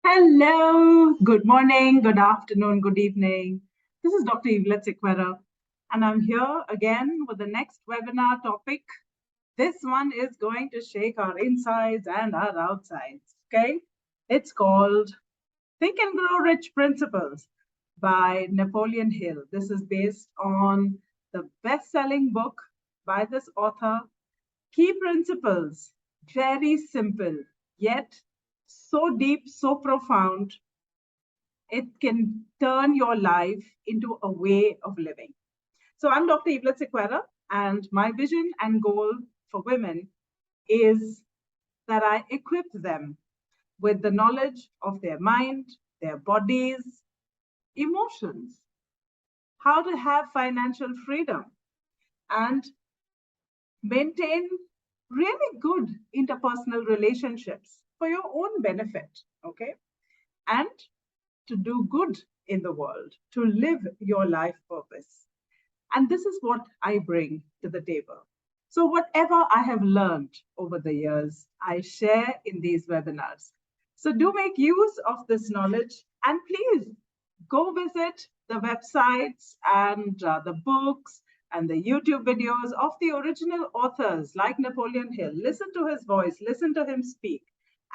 Hello, good morning, good afternoon, good evening. This is Dr. Evelet Sequeira, and I'm here again with the next webinar topic. This one is going to shake our insides and our outsides. Okay, it's called Think and Grow Rich Principles by Napoleon Hill. This is based on the best selling book by this author. Key principles, very simple, yet so deep, so profound, it can turn your life into a way of living. So I'm Dr. Evelet Sequeira, and my vision and goal for women is that I equip them with the knowledge of their mind, their bodies, emotions, how to have financial freedom, and maintain really good interpersonal relationships for your own benefit, okay? And to do good in the world, to live your life purpose. And this is what I bring to the table. So, whatever I have learned over the years, I share in these webinars. So, do make use of this knowledge and please go visit the websites and the books and the YouTube videos of the original authors like Napoleon Hill. Listen to his voice, listen to him speak,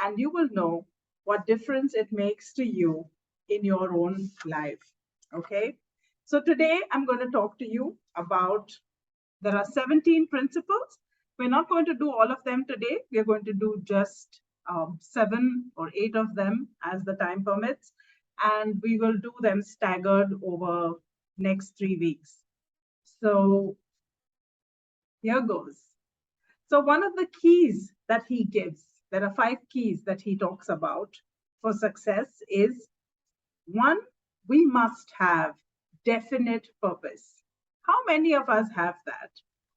and you will know what difference it makes to you in your own life. Okay. So today I'm going to talk to you about, there are 17 principles. We're not going to do all of them today. We're going to do just 7 or 8 of them as the time permits. And we will do them staggered over next 3 weeks. So here goes. So one of the keys that he gives, there are 5 keys that he talks about for success is, 1, we must have definite purpose. How many of us have that?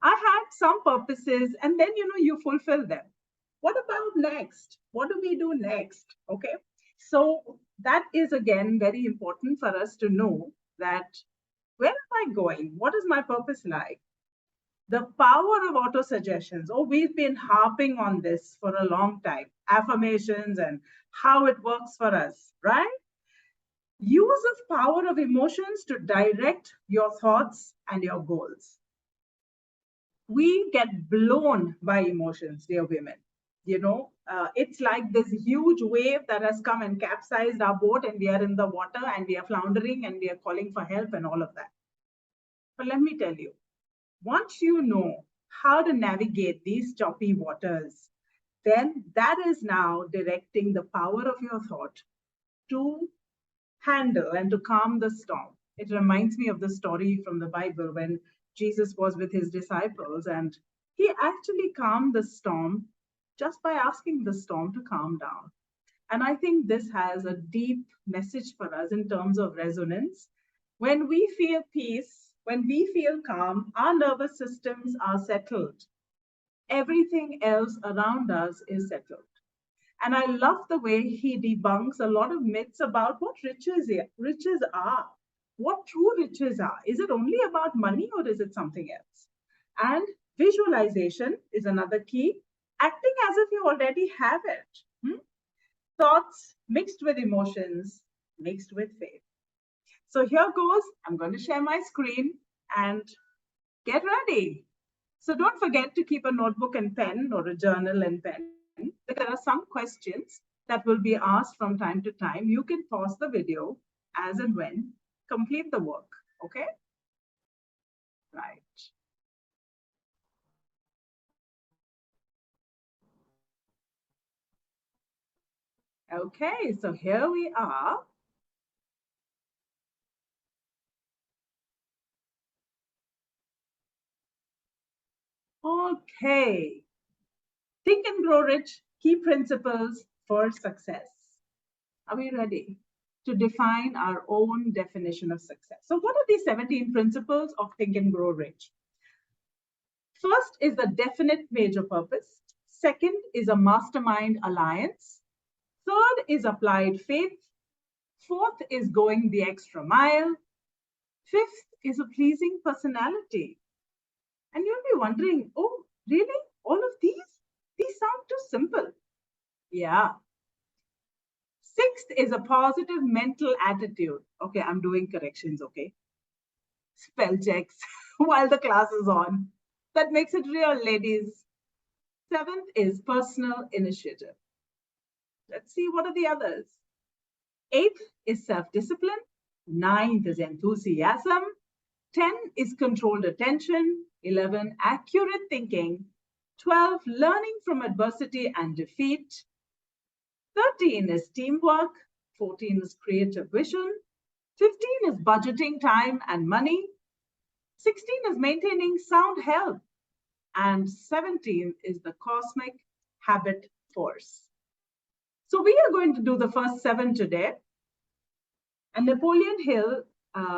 I had some purposes and then, you fulfill them. What about next? What do we do next? Okay. So that is again very important for us to know that where am I going? What is my purpose like? The power of auto suggestions. Oh, we've been harping on this for a long time. Affirmations and how it works for us, right? Use of power of emotions to direct your thoughts and your goals. We get blown by emotions, dear women. It's like this huge wave that has come and capsized our boat, and we are in the water and we are floundering and we are calling for help and all of that. But let me tell you, once you know how to navigate these choppy waters, then that is now directing the power of your thought to handle and to calm the storm. It reminds me of the story from the Bible when Jesus was with his disciples and he actually calmed the storm just by asking the storm to calm down. And I think this has a deep message for us in terms of resonance. When we feel peace, when we feel calm, our nervous systems are settled. Everything else around us is settled. And I love the way he debunks a lot of myths about what riches are, what true riches are. Is it only about money or is it something else? And visualization is another key, acting as if you already have it. Thoughts mixed with emotions, mixed with faith. So here goes. I'm going to share my screen and get ready. So don't forget to keep a notebook and pen or a journal and pen. There are some questions that will be asked from time to time. You can pause the video as and when, complete the work, okay? Right. Okay, so here we are. Okay. Think and Grow Rich, key principles for success. Are we ready to define our own definition of success? So what are these 17 principles of Think and Grow Rich? First is the definite major purpose. Second is a mastermind alliance. Third is applied faith. Fourth is going the extra mile. Fifth is a pleasing personality. And you'll be wondering, oh, really? All of these? These sound too simple. Yeah. Sixth Sixth is a positive mental attitude. Okay, I'm doing corrections, okay? Spell checks while the class is on. That makes it real, ladies. Seventh is personal initiative. Let's see what are the others. Eighth is self-discipline. Ninth is enthusiasm. 10 is controlled attention. 11, accurate thinking. 12, learning from adversity and defeat. 13 is teamwork. 14 is creative vision. 15 is budgeting time and money. 16 is maintaining sound health. And 17 is the cosmic habit force. So we are going to do the first 7 today. And Napoleon Hill,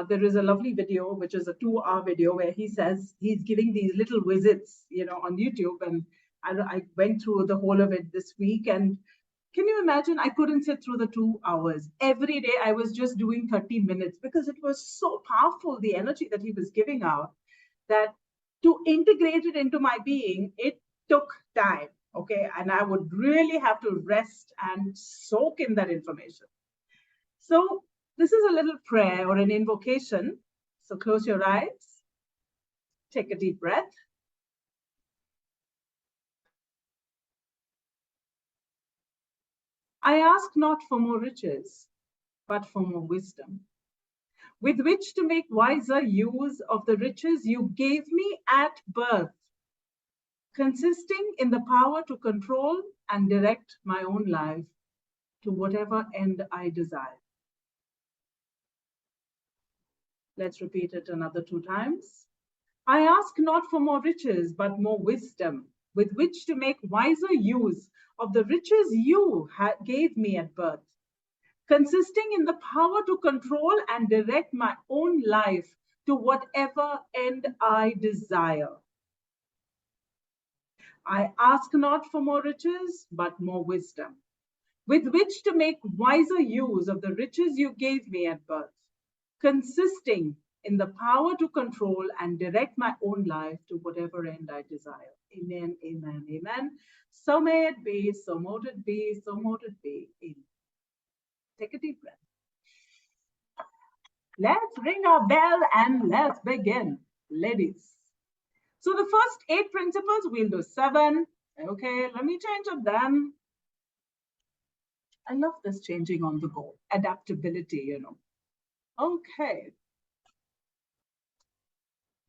there is a lovely video, which is a 2-hour video where he says he's giving these little visits, on YouTube. And I went through the whole of it this week. And can you imagine? I couldn't sit through the 2 hours. Every day I was just doing 30 minutes because it was so powerful, the energy that he was giving out, that to integrate it into my being, it took time. Okay. And I would really have to rest and soak in that information. So this is a little prayer or an invocation. So close your eyes, take a deep breath. I ask not for more riches, but for more wisdom, with which to make wiser use of the riches you gave me at birth, consisting in the power to control and direct my own life to whatever end I desire. Let's repeat it another 2 times. I ask not for more riches, but more wisdom, with which to make wiser use of the riches you gave me at birth, consisting in the power to control and direct my own life to whatever end I desire. I ask not for more riches, but more wisdom, with which to make wiser use of the riches you gave me at birth, consisting in the power to control and direct my own life to whatever end I desire. Amen, amen, amen. So may it be, so mote it be, so mote it be. Amen. Take a deep breath. Let's ring our bell and let's begin, ladies. So the first 8 principles, we'll do 7. Okay, let me change it then. I love this changing on the go, adaptability, Okay.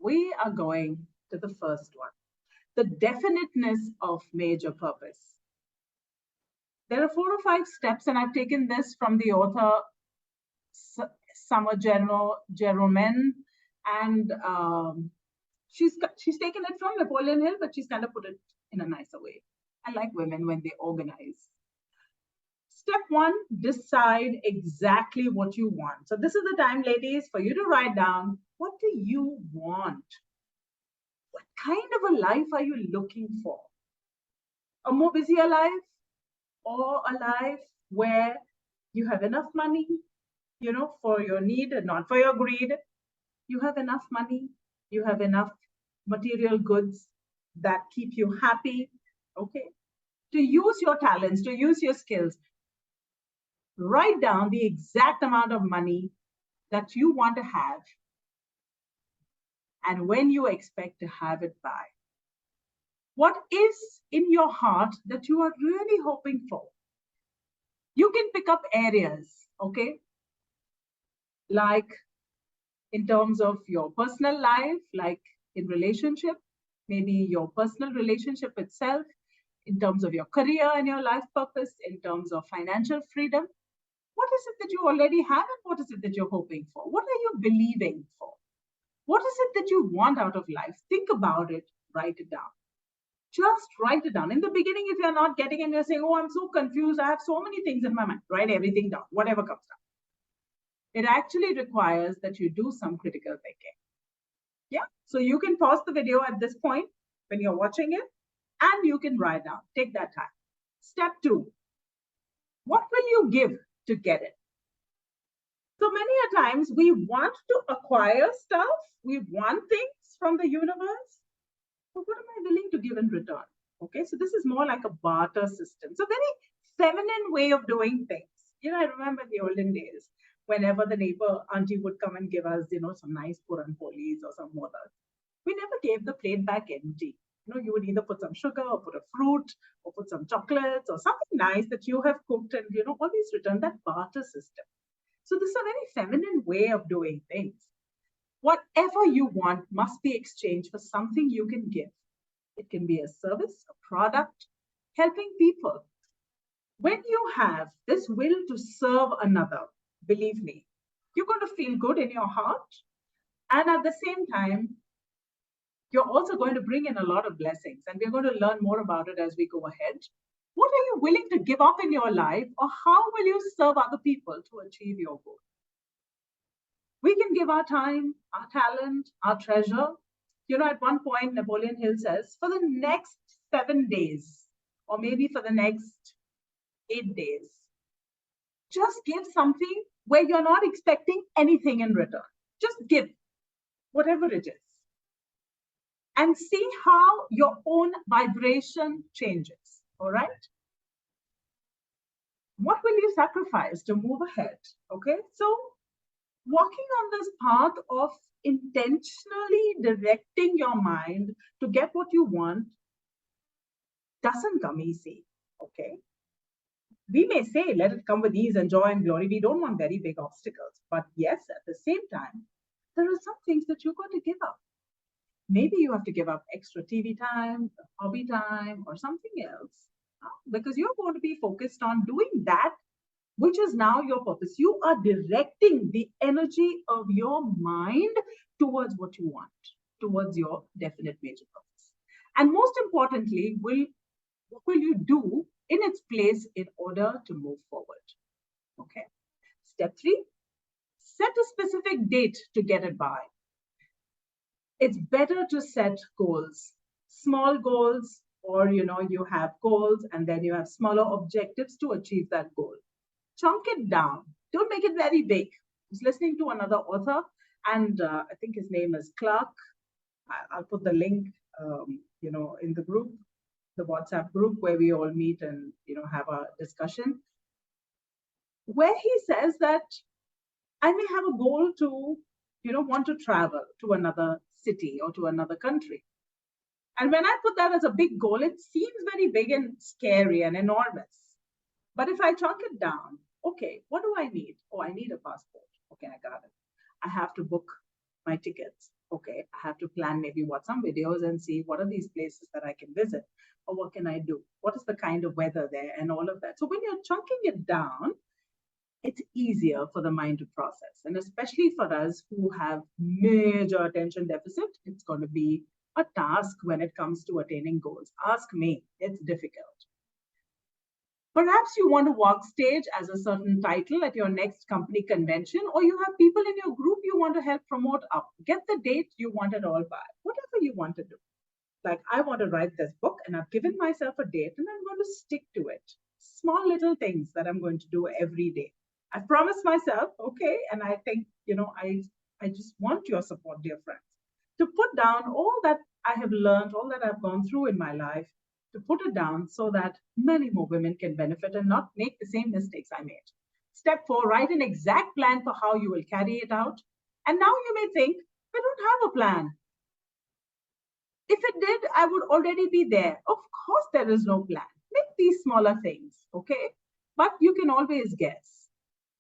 We are going to the first one, the definiteness of major purpose. There are 4 or 5 steps, and I've taken this from the author Summer Jerome, and she's taken it from Napoleon Hill, but she's kind of put it in a nicer way. I like women when they organize. Step 1, decide exactly what you want. So this is the time, ladies, for you to write down, what do you want? What kind of a life are you looking for? A more busier life, or a life where you have enough money, for your need and not for your greed? You have enough money, you have enough material goods that keep you happy, okay? To use your talents, to use your skills. Write down the exact amount of money that you want to have and when you expect to have it by. What is in your heart that you are really hoping for? You can pick up areas, okay? Like in terms of your personal life, like in relationship, maybe your personal relationship itself, in terms of your career and your life purpose, in terms of financial freedom. What is it that you already have and what is it that you're hoping for? What are you believing for? What is it that you want out of life? Think about it, write it down. Just write it down. In the beginning, if you're not getting it and you're saying, oh, I'm so confused, I have so many things in my mind, write everything down, whatever comes down. It actually requires that you do some critical thinking. Yeah, so you can pause the video at this point when you're watching it and you can write down, take that time. Step 2, what will you give to get it? So many a times we want to acquire stuff, we want things from the universe, but what am I willing to give in return? Okay, so this is more like a barter system. So very feminine way of doing things. I remember the olden days, whenever the neighbor auntie would come and give us, some nice puran polis or some modas, we never gave the plate back empty. You would either put some sugar or put a fruit or put some chocolates or something nice that you have cooked and, always return that barter system. So this is a very feminine way of doing things. Whatever you want must be exchanged for something you can give. It can be a service, a product, helping people. When you have this will to serve another, believe me, you're going to feel good in your heart. And at the same time, you're also going to bring in a lot of blessings. And we're going to learn more about it as we go ahead. What are you willing to give up in your life, or how will you serve other people to achieve your goal? We can give our time, our talent, our treasure. At one point, Napolean Hill says, for the next 7 days, or maybe for the next 8 days, just give something where you're not expecting anything in return. Just give whatever it is and see how your own vibration changes. All right. What will you sacrifice to move ahead? Okay. So, walking on this path of intentionally directing your mind to get what you want doesn't come easy. Okay. We may say, let it come with ease and joy and glory. We don't want very big obstacles. But yes, at the same time, there are some things that you're going to give up. Maybe you have to give up extra TV time, hobby time, or something else, because you're going to be focused on doing that, which is now your purpose. You are directing the energy of your mind towards what you want, towards your definite major purpose. And most importantly, what will you do in its place in order to move forward? Okay. Step 3, set a specific date to get it by. It's better to set goals, small goals, or you have goals and then you have smaller objectives to achieve that goal. Chunk it down. Don't make it very big. I was listening to another author, and I think his name is Clark. I'll put the link, in the group, the WhatsApp group where we all meet and have a discussion, where he says that I may have a goal to want to travel to another city or to another country. And when I put that as a big goal, it seems very big and scary and enormous. But if I chunk it down, okay, what do I need? Oh, I need a passport. Okay, I got it. I have to book my tickets. Okay, I have to plan, maybe watch some videos and see what are these places that I can visit, or what can I do? What is the kind of weather there and all of that? So when you're chunking it down, it's easier for the mind to process. And especially for us who have major attention deficit, it's going to be a task when it comes to attaining goals. Ask me, it's difficult. Perhaps you want to walk stage as a certain title at your next company convention, or you have people in your group you want to help promote up. Get the date you want it all by, whatever you want to do. Like, I want to write this book and I've given myself a date and I'm going to stick to it. Small little things that I'm going to do every day. I promised myself, okay, and I think, I just want your support, dear friends, to put down all that I have learned, all that I've gone through in my life, to put it down so that many more women can benefit and not make the same mistakes I made. Step 4, write an exact plan for how you will carry it out. And now you may think, I don't have a plan. If it did, I would already be there. Of course, there is no plan. Make these smaller things, okay? But you can always guess.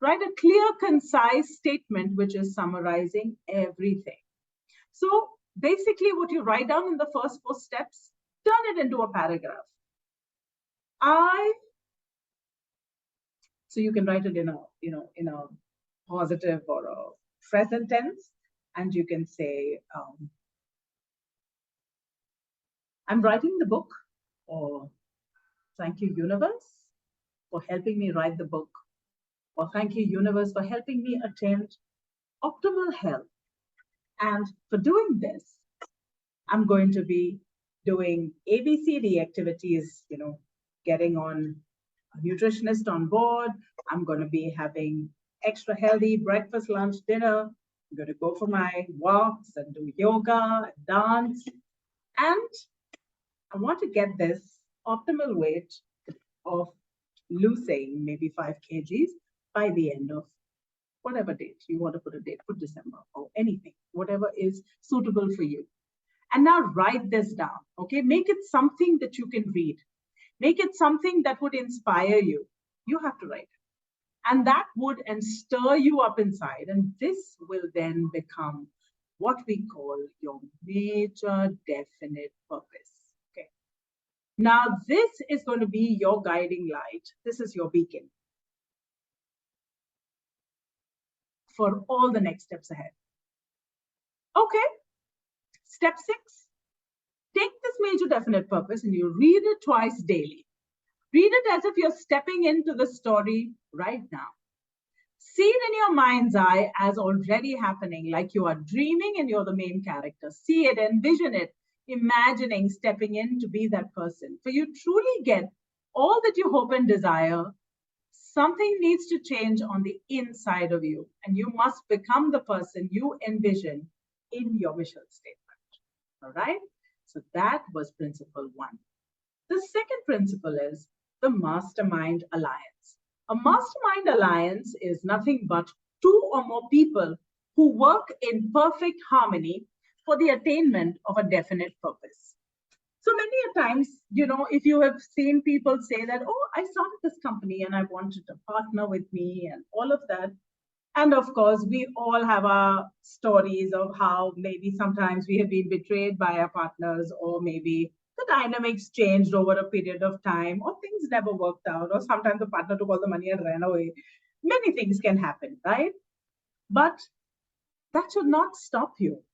Write a clear, concise statement which is summarizing everything. So basically, what you write down in the first 4 steps, turn it into a paragraph. So you can write it in a positive or a present tense, and you can say, I'm writing the book, or thank you, universe, for helping me write the book, or thank you, universe, for helping me attain optimal health. And for doing this, I'm going to be doing ABCD activities, getting on a nutritionist on board. I'm going to be having extra healthy breakfast, lunch, dinner. I'm going to go for my walks and do yoga, dance. And I want to get this optimal weight of losing maybe 5 kgs by the end of whatever date you want to put a date, put December or anything, whatever is suitable for you. And now write this down, okay? Make it something that you can read. Make it something that would inspire you. You have to write it. And that would and stir you up inside. And this will then become what we call your major definite purpose. Okay. Now, this is going to be your guiding light. This is your beacon for all the next steps ahead. Okay. Step 6. Take this major definite purpose and you read it twice daily. Read it as if you're stepping into the story right now. See it in your mind's eye as already happening, like you are dreaming and you're the main character. See it, envision it, imagining stepping in to be that person. For you truly get all that you hope and desire, something needs to change on the inside of you, and you must become the person you envision in your mission statement. All right? So that was principle 1. The second principle is the mastermind alliance. A mastermind alliance is nothing but 2 or more people who work in perfect harmony for the attainment of a definite purpose. So many a times, if you have seen people say that, oh, I started this company and I wanted a partner with me and all of that. And of course, we all have our stories of how maybe sometimes we have been betrayed by our partners, or maybe the dynamics changed over a period of time, or things never worked out, or sometimes the partner took all the money and ran away. Many things can happen, right? But that should not stop you.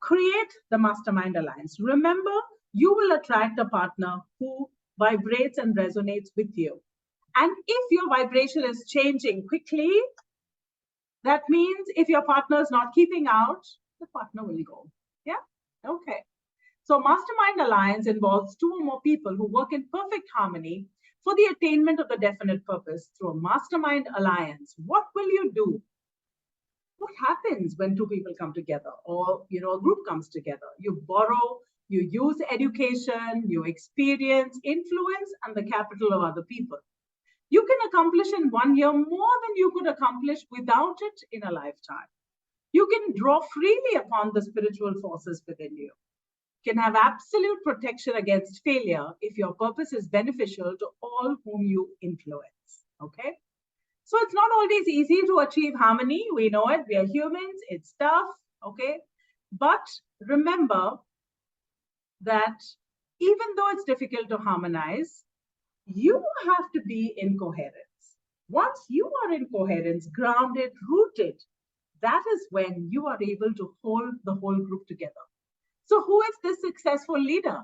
Create the mastermind alliance. Remember, you will attract a partner who vibrates and resonates with you. And if your vibration is changing quickly, that means if your partner is not keeping out, the partner will go. Yeah? Okay. So mastermind alliance involves 2 or more people who work in perfect harmony for the attainment of the definite purpose through a mastermind alliance. What will you do? What happens when 2 people come together, or a group comes together? You borrow, you use education, you experience, influence, and the capital of other people. You can accomplish in 1 year more than you could accomplish without it in a lifetime. You can draw freely upon the spiritual forces within you. You can have absolute protection against failure if your purpose is beneficial to all whom you influence. Okay? So it's not always easy to achieve harmony. We know it. We are humans. It's tough. Okay? But remember that even though it's difficult to harmonize, you have to be in coherence. Once you are in coherence, grounded, rooted, that is when you are able to hold the whole group together. So who is this successful leader?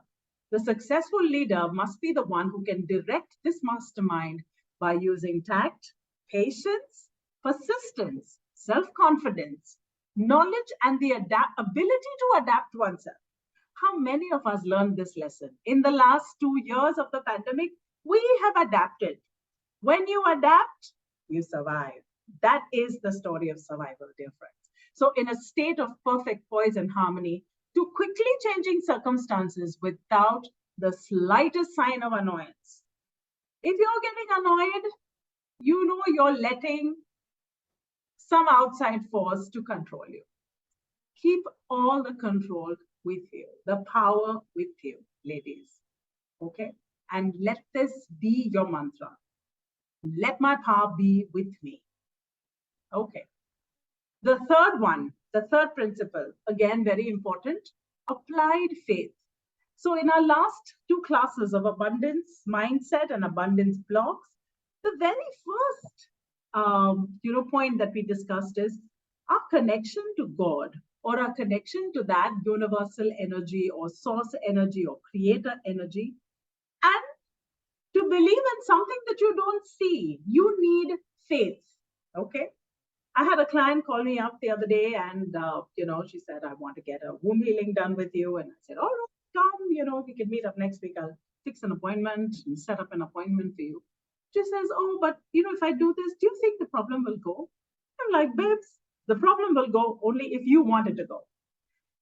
The successful leader must be the one who can direct this mastermind by using tact, patience, persistence, self-confidence, knowledge, and the ability to adapt oneself. How many of us learned this lesson? In the last 2 years of the pandemic, we have adapted. When you adapt, you survive. That is the story of survival, dear friends. So in a state of perfect poise and harmony, to quickly changing circumstances without the slightest sign of annoyance. If you're getting annoyed, you're letting some outside force to control you. Keep all the control with you, the power with you, ladies. Okay? And let this be your mantra. Let my power be with me. Okay. The third principle, again, very important, applied faith. So in our last 2 classes of abundance mindset and abundance blocks, the very first point that we discussed is our connection to God, or our connection to that universal energy or source energy or creator energy, and to believe in something that you don't see. You need faith. Okay. I had a client call me up the other day, and she said, I want to get a womb healing done with you. And I said, all right, come, we can meet up next week. I'll fix an appointment and set up an appointment for you. She says, oh, but if I do this, do you think the problem will go? I'm like, babes, the problem will go only if you want it to go.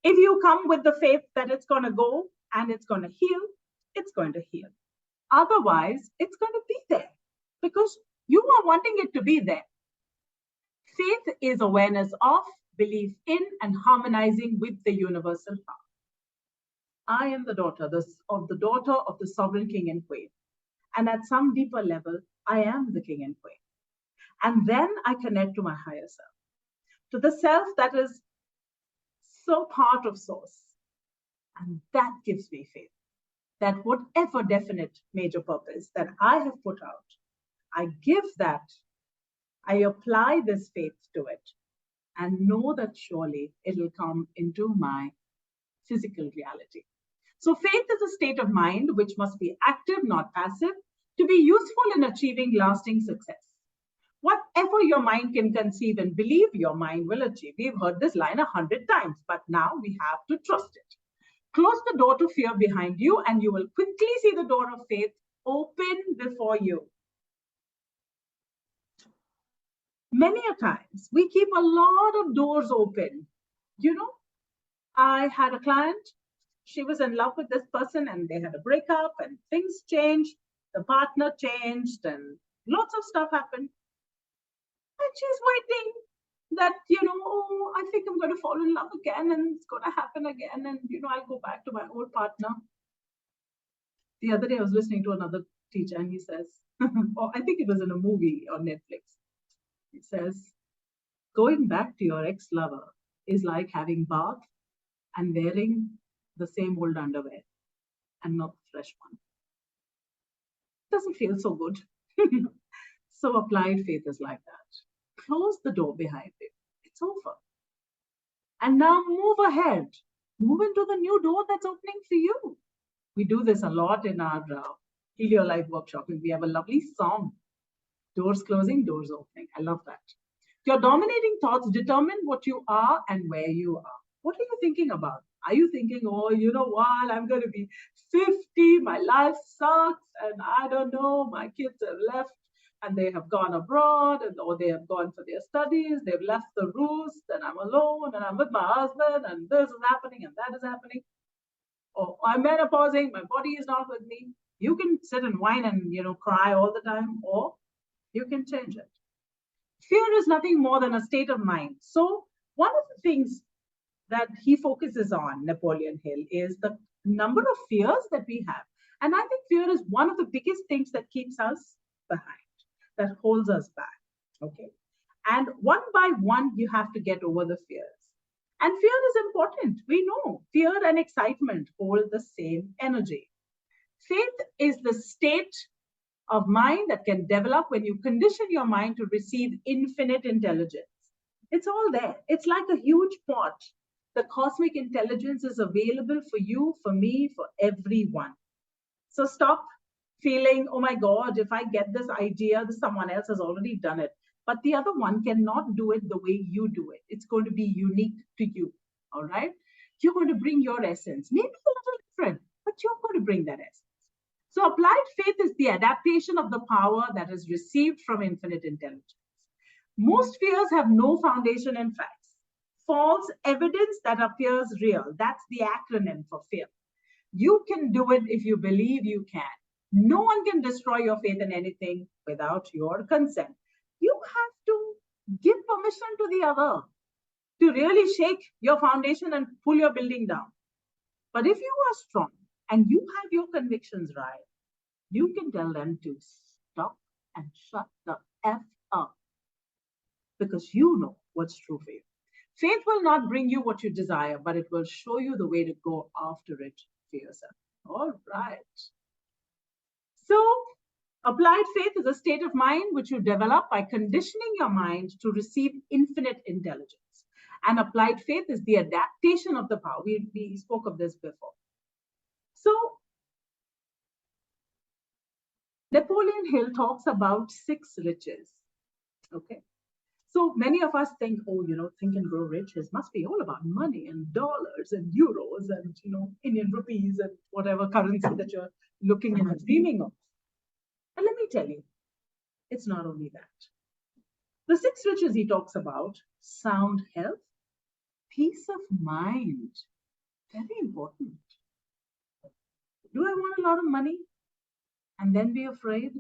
If you come with the faith that it's going to go and it's going to heal, it's going to heal. Otherwise, it's going to be there because you are wanting it to be there. Faith is awareness of, belief in, and harmonizing with the universal power. I am the daughter of the sovereign king and queen. And at some deeper level, I am the king and queen. And then I connect to my higher self, to the self that is so part of source. And that gives me faith that whatever definite major purpose that I have put out, I give that, I apply this faith to it, and know that surely it will come into my physical reality. So faith is a state of mind which must be active, not passive, to be useful in achieving lasting success. Whatever your mind can conceive and believe, your mind will achieve. We've heard this line 100 times, but now we have to trust it. Close the door to fear behind you, and you will quickly see the door of faith open before you. Many a times, we keep a lot of doors open. You know, I had a client, she was in love with this person and they had a breakup and things changed, the partner changed and lots of stuff happened. And she's waiting that, oh, I think I'm going to fall in love again and it's going to happen again. And, I'll go back to my old partner. The other day I was listening to another teacher and he says, or I think it was in a movie on Netflix. It says, going back to your ex-lover is like having bath and wearing the same old underwear and not the fresh one. Doesn't feel so good. So applied faith is like that. Close the door behind you. It's over. And now move ahead. Move into the new door that's opening for you. We do this a lot in our Heal Your Life workshop. We have a lovely song. Doors closing, doors opening. I love that. Your dominating thoughts determine what you are and where you are. What are you thinking about? Are you thinking, oh, you know what, I'm going to be 50, my life sucks, and I don't know, my kids have left and they have gone abroad, or they have gone for their studies, they've left the roost, and I'm alone, and I'm with my husband, and this is happening, and that is happening. Or I'm menopausing, my body is not with me. You can sit and whine and, cry all the time, or you can change it. Fear is nothing more than a state of mind. So one of the things that he focuses on, Napoleon Hill, is the number of fears that we have. And I think fear is one of the biggest things that keeps us behind, that holds us back. Okay. And one by one, you have to get over the fears. And fear is important. We know fear and excitement hold the same energy. Faith is the state of mind that can develop when you condition your mind to receive infinite intelligence. It's all there. It's like a huge pot. The cosmic intelligence is available for you, for me, for everyone. So stop feeling, oh my God, if I get this idea, someone else has already done it. But the other one cannot do it the way you do it. It's going to be unique to you. All right? You're going to bring your essence. Maybe a little different, but you're going to bring that essence. So applied faith is the adaptation of the power that is received from infinite intelligence. Most fears have no foundation in facts. False evidence that appears real. That's the acronym for fear. You can do it if you believe you can. No one can destroy your faith in anything without your consent. You have to give permission to the other to really shake your foundation and pull your building down. But if you are strong and you have your convictions right, you can tell them to stop and shut the F up, because you know what's true for you. Faith will not bring you what you desire, but it will show you the way to go after it for yourself. All right. So, applied faith is a state of mind which you develop by conditioning your mind to receive infinite intelligence. And applied faith is the adaptation of the power. We spoke of this before. So, Napoleon Hill talks about 6 riches. Okay. So many of us think, oh, Think and Grow Rich must be all about money and dollars and euros and, Indian rupees and whatever currency that you're looking at and dreaming of. And let me tell you, it's not only that. The 6 riches he talks about: sound health, peace of mind. Very important. Do I want a lot of money and then be afraid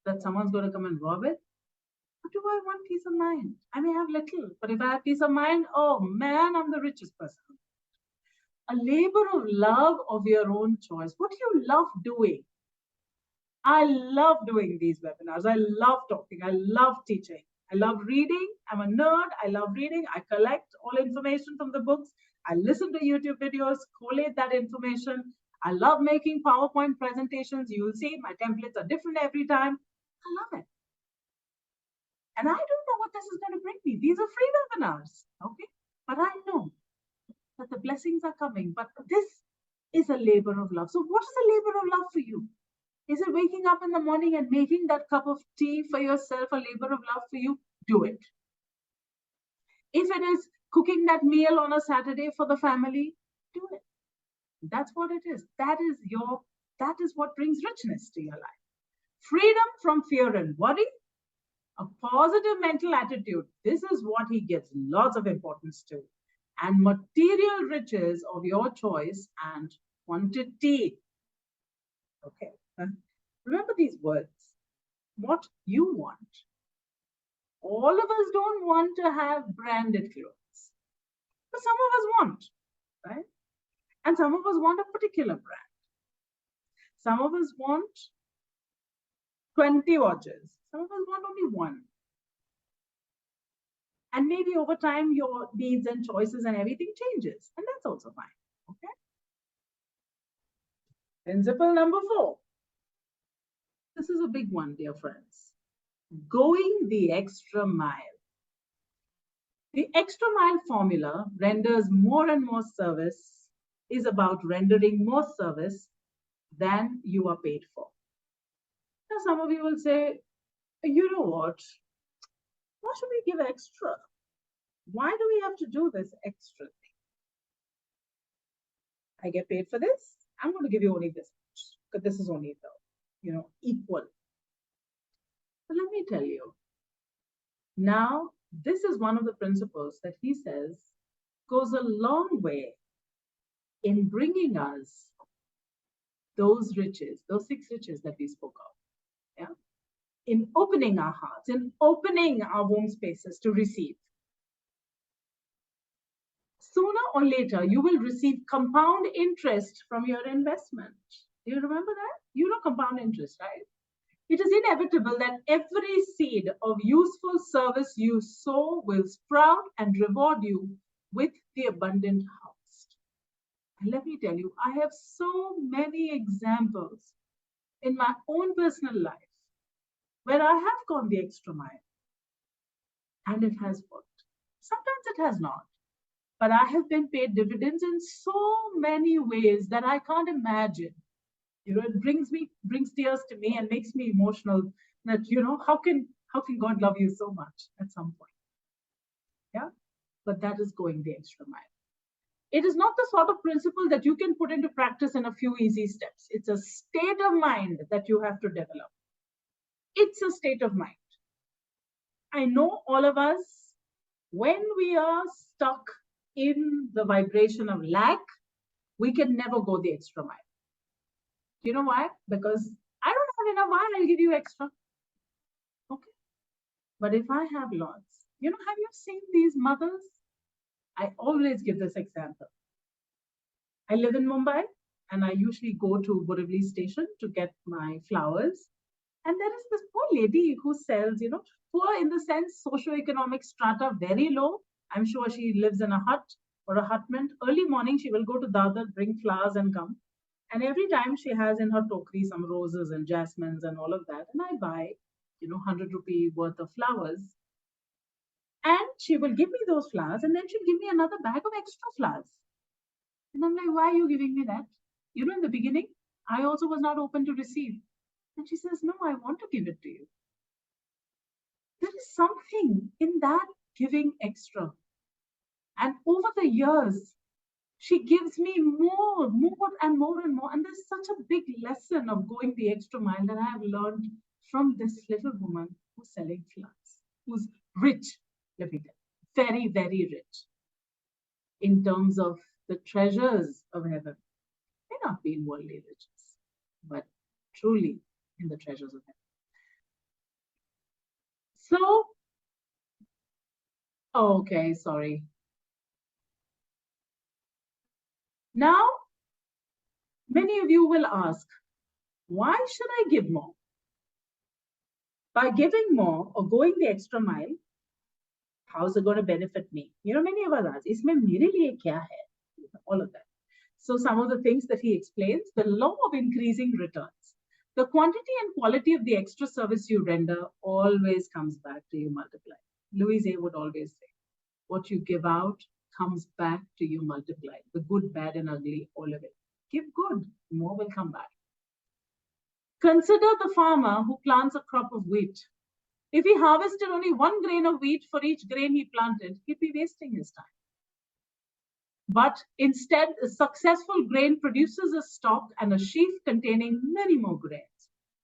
that someone's going to come and rob it? Or do I want peace of mind? I may have little, but if I have peace of mind, oh man, I'm the richest person. A labor of love of your own choice. What do you love doing? I love doing these webinars. I love talking. I love teaching. I love reading. I'm a nerd. I love reading. I collect all information from the books. I listen to YouTube videos, collate that information. I love making PowerPoint presentations. You'll see my templates are different every time. I love it. And I don't know what this is going to bring me. These are free webinars. Okay. But I know that the blessings are coming. But this is a labor of love. So, what is a labor of love for you? Is it waking up in the morning and making that cup of tea for yourself a labor of love for you? Do it. If it is cooking that meal on a Saturday for the family, do it. That's what it is. That is what brings richness to your life. Freedom from fear and worry, a positive mental attitude. This is what he gives lots of importance to. And material riches of your choice and quantity. Okay. Remember these words. What you want. All of us don't want to have branded clothes, but some of us want, right? And some of us want a particular brand. Some of us want 20 watches. Some of us want only one. And maybe over time, your needs and choices and everything changes. And that's also fine. Okay. Principle number 4. This is a big one, dear friends. Going the extra mile. The extra mile formula renders more and more service, is about rendering more service than you are paid for. Now, some of you will say, you know what? Why should we give extra? Why do we have to do this extra thing? I get paid for this. I'm going to give you only this much because this is only the, equal. But let me tell you, now this is one of the principles that he says goes a long way in bringing us those riches, those 6 riches that we spoke of. Yeah. In opening our hearts, in opening our womb spaces to receive. Sooner or later, you will receive compound interest from your investment. Do you remember that? You know compound interest, right? It is inevitable that every seed of useful service you sow will sprout and reward you with the abundant harvest. And let me tell you, I have so many examples in my own personal life where I have gone the extra mile and it has worked. Sometimes it has not, but I have been paid dividends in so many ways that I can't imagine. It brings tears to me and makes me emotional that, how can God love you so much at some point? Yeah, but that is going the extra mile. It is not the sort of principle that you can put into practice in a few easy steps. It's a state of mind that you have to develop. It's a state of mind. I know all of us, when we are stuck in the vibration of lack, we can never go the extra mile. You know why? Because I don't have enough. Why? I'll give you extra. Okay. But if I have lots, have you seen these mothers? I always give this example. I live in Mumbai and I usually go to Borivali station to get my flowers. And there is this poor lady who sells, poor in the sense socioeconomic strata very low. I'm sure she lives in a hut or a hutment. Early morning, she will go to Dadar, bring flowers and come. And every time she has in her tokri some roses and jasmines and all of that. And I buy, 100 rupee worth of flowers. And she will give me those flowers and then she'll give me another bag of extra flowers. And I'm like, why are you giving me that? In the beginning, I also was not open to receive. And she says, no, I want to give it to you. There is something in that giving extra. And over the years, she gives me more and more and more. And there's such a big lesson of going the extra mile that I have learned from this little woman who's selling flowers, who's rich, let me tell you, very, very rich in terms of the treasures of heaven. May not be in worldly riches, but truly in the treasures of heaven. So Okay, sorry. Now, many of you will ask, why should I give more? By giving more or going the extra mile, how's it going to benefit me? Many of us ask, isme mere liye kya hai? All of that. So some of the things that he explains, the law of increasing returns. The quantity and quality of the extra service you render always comes back to you multiplied. Louise A would always say, what you give out comes back to you multiplied. The good, bad, and ugly, all of it. Give good, more will come back. Consider the farmer who plants a crop of wheat. If he harvested only 1 grain of wheat for each grain he planted, he'd be wasting his time. But instead, a successful grain produces a stalk and a sheaf containing many more grains.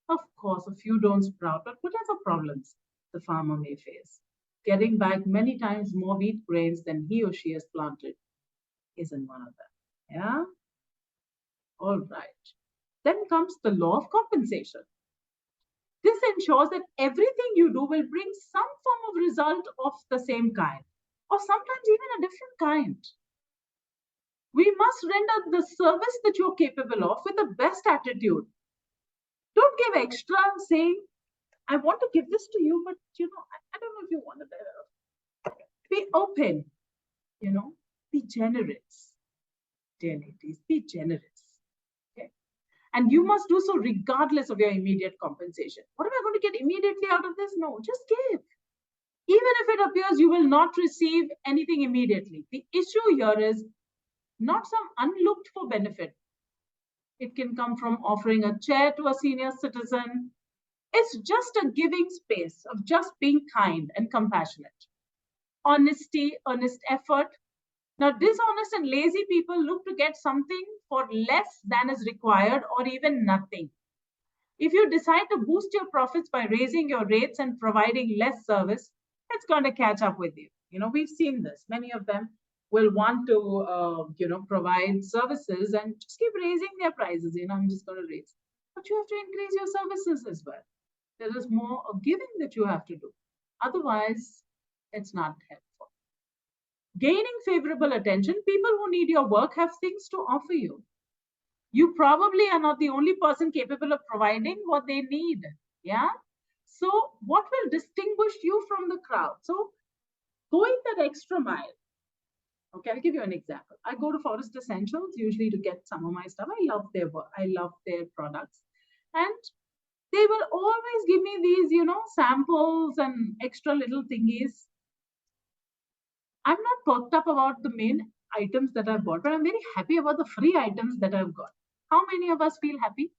Of course, a few don't sprout, but whatever problems the farmer may face, getting back many times more wheat grains than he or she has planted isn't one of them. Yeah? All right. Then comes the law of compensation. This ensures that everything you do will bring some form of result of the same kind, or sometimes even a different kind. We must render the service that you're capable of with the best attitude. Don't give extra saying, I want to give this to you, but I don't know if you want it. Be open, be generous. Dear ladies, be generous. Okay. And you must do so regardless of your immediate compensation. What am I going to get immediately out of this? No, just give. Even if it appears you will not receive anything immediately. The issue here is not some unlooked for benefit. It can come from offering a chair to a senior citizen. It's just a giving space of just being kind and compassionate. Honesty, earnest effort. Now, dishonest and lazy people look to get something for less than is required or even nothing. If you decide to boost your profits by raising your rates and providing less service, it's going to catch up with you. We've seen this. Many of them will want to, provide services and just keep raising their prices. I'm just going to raise. But you have to increase your services as well. There is more of giving that you have to do. Otherwise, it's not helpful. Gaining favorable attention, people who need your work have things to offer you. You probably are not the only person capable of providing what they need. Yeah. So, what will distinguish you from the crowd? So, going that extra mile. Okay, I'll give you an example. I go to Forest Essentials usually to get some of my stuff. I love their work. I love their products. And they will always give me these, samples and extra little thingies. I'm not perked up about the main items that I've bought, but I'm very happy about the free items that I've got. How many of us feel happy?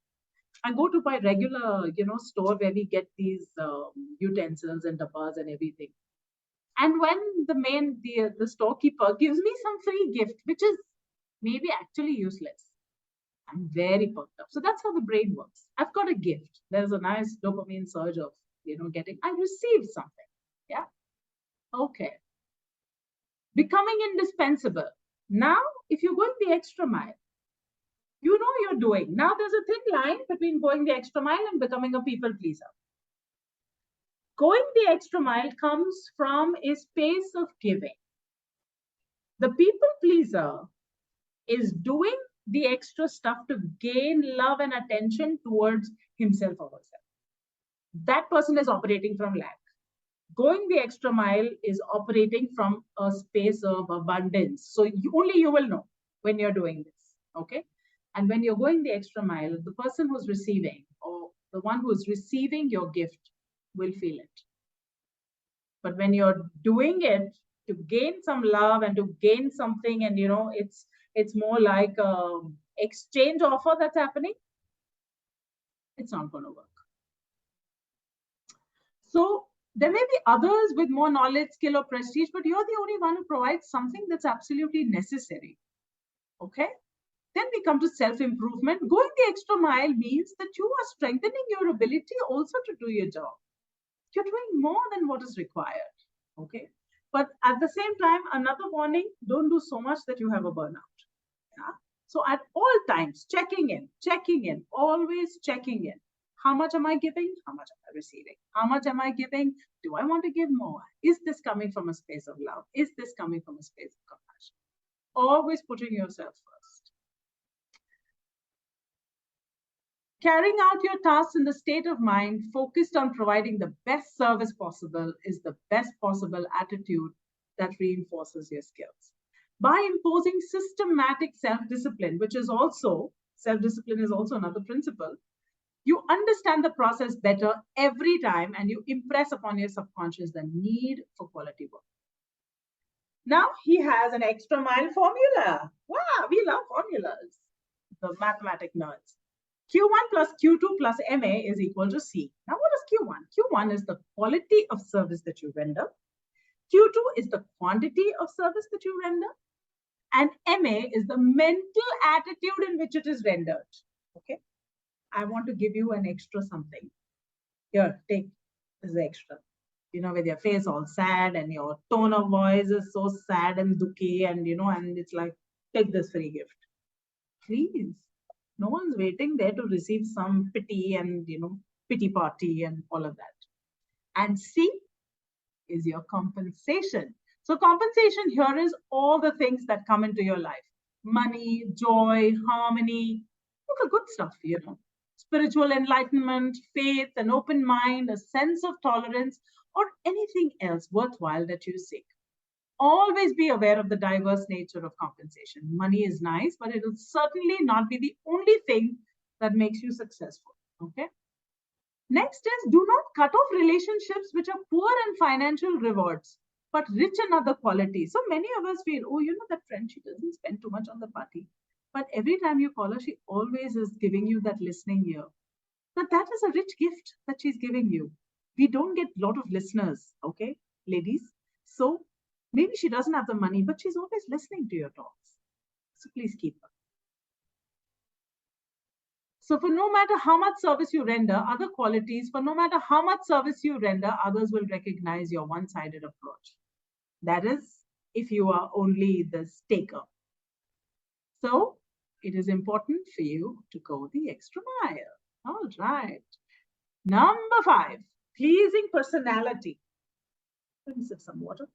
I go to my regular, store where we get these utensils and tapas and everything. And when the storekeeper gives me some free gift, which is maybe actually useless, I'm very perked up. So that's how the brain works. I've got a gift. There's a nice dopamine surge of, I received something. Yeah. Okay. Becoming indispensable. Now, if you're going the extra mile, you know you're doing. Now, there's a thin line between going the extra mile and becoming a people pleaser. Going the extra mile comes from a space of giving. The people pleaser is doing the extra stuff to gain love and attention towards himself or herself. That person is operating from lack. Going the extra mile is operating from a space of abundance. So only you will know when you're doing this. Okay. And when you're going the extra mile, the person who's receiving or the one who's receiving your gift will feel it. But when you're doing it to gain some love and to gain something, and it's more like an exchange offer that's happening, it's not going to work. So there may be others with more knowledge, skill, or prestige, but you're the only one who provides something that's absolutely necessary. Okay? Then we come to self-improvement. Going the extra mile means that you are strengthening your ability also to do your job. You're doing more than what is required. Okay? But at the same time, another warning, don't do so much that you have a burnout. Yeah? So at all times, checking in, always checking in. How much am I giving? How much am I receiving? How much am I giving? Do I want to give more? Is this coming from a space of love? Is this coming from a space of compassion? Always putting yourself first. Carrying out your tasks in the state of mind focused on providing the best service possible is the best possible attitude that reinforces your skills. By imposing systematic self-discipline, which is also, self-discipline is also another principle, you understand the process better every time and you impress upon your subconscious the need for quality work. Now he has an extra mile formula. Wow, we love formulas. The mathematic nerds. Q1 plus Q2 plus MA is equal to C. Now what is Q1? Q1 is the quality of service that you render. Q2 is the quantity of service that you render. And MA is the mental attitude in which it is rendered. Okay. I want to give you an extra something. Here, take this extra. You know, with your face all sad and your tone of voice is so sad and dukhy and, you know, and it's like, take this free gift. Please. No one's waiting there to receive some pity and, you know, pity party and all of that. And C is your compensation. So compensation here is all the things that come into your life. Money, joy, harmony, all the good stuff, you know. Spiritual enlightenment, faith, an open mind, a sense of tolerance, or anything else worthwhile that you seek. Always be aware of the diverse nature of compensation. Money is nice, but it will certainly not be the only thing that makes you successful. Okay. Next is do not cut off relationships which are poor in financial rewards, but rich in other qualities. So many of us feel, oh, you know, that friend, she doesn't spend too much on the party. But every time you call her, she always is giving you that listening ear. But that is a rich gift that she's giving you. We don't get a lot of listeners, okay, ladies? So maybe she doesn't have the money, but she's always listening to your talks. So please keep her. So for no matter how much service you render, other qualities, for no matter how much service you render, others will recognize your one-sided approach. That is, if you are only the taker. So it is important for you to go the extra mile. All right. Number 5, pleasing personality. Let me sip some water.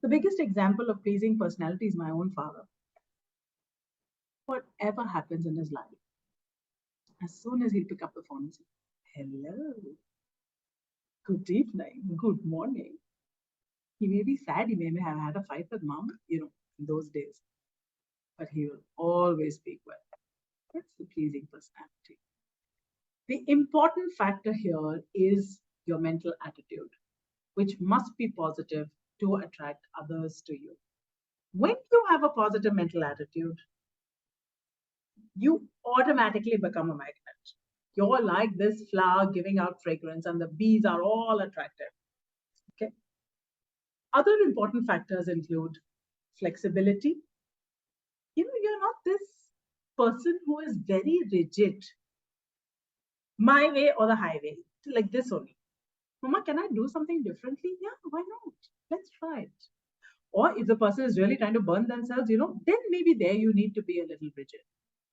The biggest example of pleasing personality is my own father. Whatever happens in his life, as soon as he'll pick up the phone and say, hello, good evening, good morning. He may be sad, he may have had a fight with mom, you know, in those days, but he will always speak well. That's the pleasing personality. The important factor here is your mental attitude, which must be positive to attract others to you. When you have a positive mental attitude, you automatically become a magnet. You're like this flower giving out fragrance and the bees are all attracted. Okay. Other important factors include flexibility. You know, you're not this person who is very rigid. My way or the highway, like this only. Mama, can I do something differently? Yeah, why not? Let's try it. Or if the person is really trying to burn themselves, you know, then maybe there you need to be a little rigid.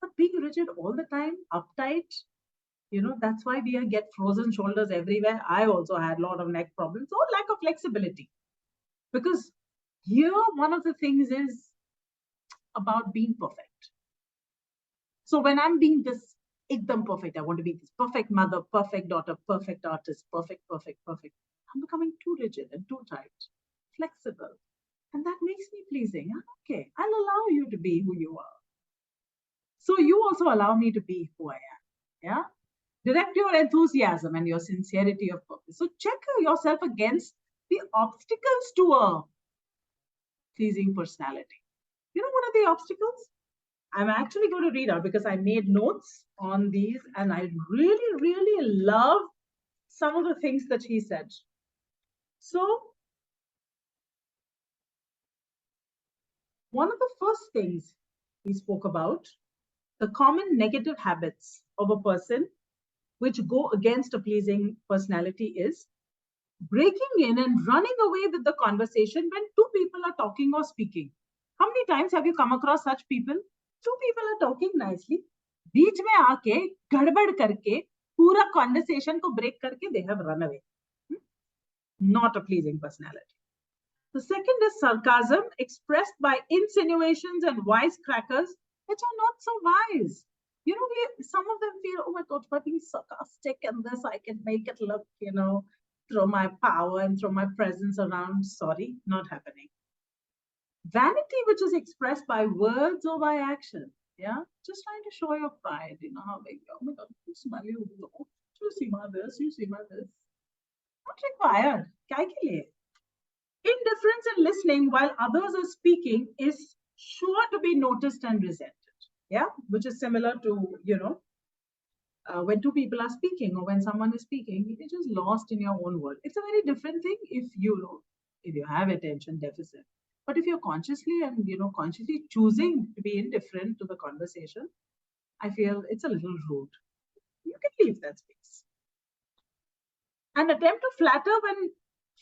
But being rigid all the time, uptight, you know, that's why we get frozen shoulders everywhere. I also had a lot of neck problems or lack of flexibility. Because here, one of the things is about being perfect. So when I'm being this ekdam perfect, I want to be this perfect mother, perfect daughter, perfect artist, perfect. I'm becoming too rigid and too tight, flexible. And that makes me pleasing. Okay, I'll allow you to be who you are. So you also allow me to be who I am. Yeah. Direct your enthusiasm and your sincerity of purpose. So check yourself against the obstacles to a pleasing personality. You know, what are the obstacles? I'm actually going to read out because I made notes on these and I really, really love some of the things that he said. So one of the first things he spoke about, the common negative habits of a person which go against a pleasing personality is breaking in and running away with the conversation when two people are talking or speaking. How many times have you come across such people? Two people are talking nicely, बीच में आके गड़बड़ करके पूरा conversation को break करके they have run away. Not a pleasing personality. The second is sarcasm expressed by insinuations and wisecrackers which are not so wise. You know, some of them feel, oh my God, if I be sarcastic and this, I can make it look, throw my power and throw my presence around. Sorry, not happening. Vanity, which is expressed by words or by action. Yeah, just trying to show your pride. You know how big, oh my God, you smell you see my this, you see my this. Not required. Kya ke liye? Indifference in listening while others are speaking is sure to be noticed and resented. Yeah, which is similar to, when two people are speaking or when someone is speaking, you're just lost in your own world. It's a very different thing if you have attention deficit. But if you're consciously and consciously choosing to be indifferent to the conversation, I feel it's a little rude. You can leave that space. An attempt to flatter when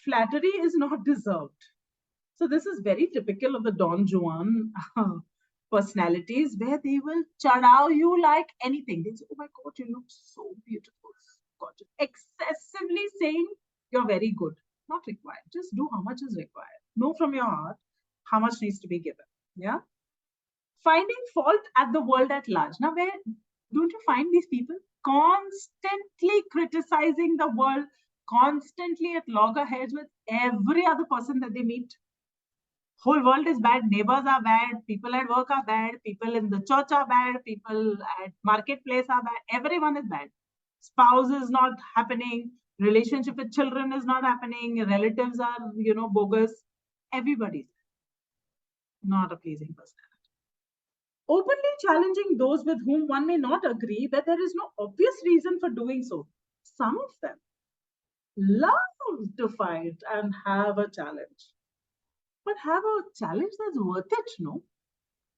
flattery is not deserved. So this is very typical of the Don Juan personalities, where they will chadao you like anything. They say, oh my God, you look so beautiful. Gorgeous. Excessively saying you're very good. Not required. Just do how much is required. Know from your heart how much needs to be given. Yeah. Finding fault at the world at large. Now, where don't you find these people constantly criticizing the world, constantly at loggerheads with every other person that they meet? Whole world is bad, neighbors are bad, people at work are bad, people in the church are bad, people at marketplace are bad, everyone is bad. Spouse is not happening, relationship with children is not happening, relatives are, bogus. Everybody's not a pleasing personality. Openly challenging those with whom one may not agree, where there is no obvious reason for doing so. Some of them love to fight and have a challenge. But have a challenge that's worth it, no?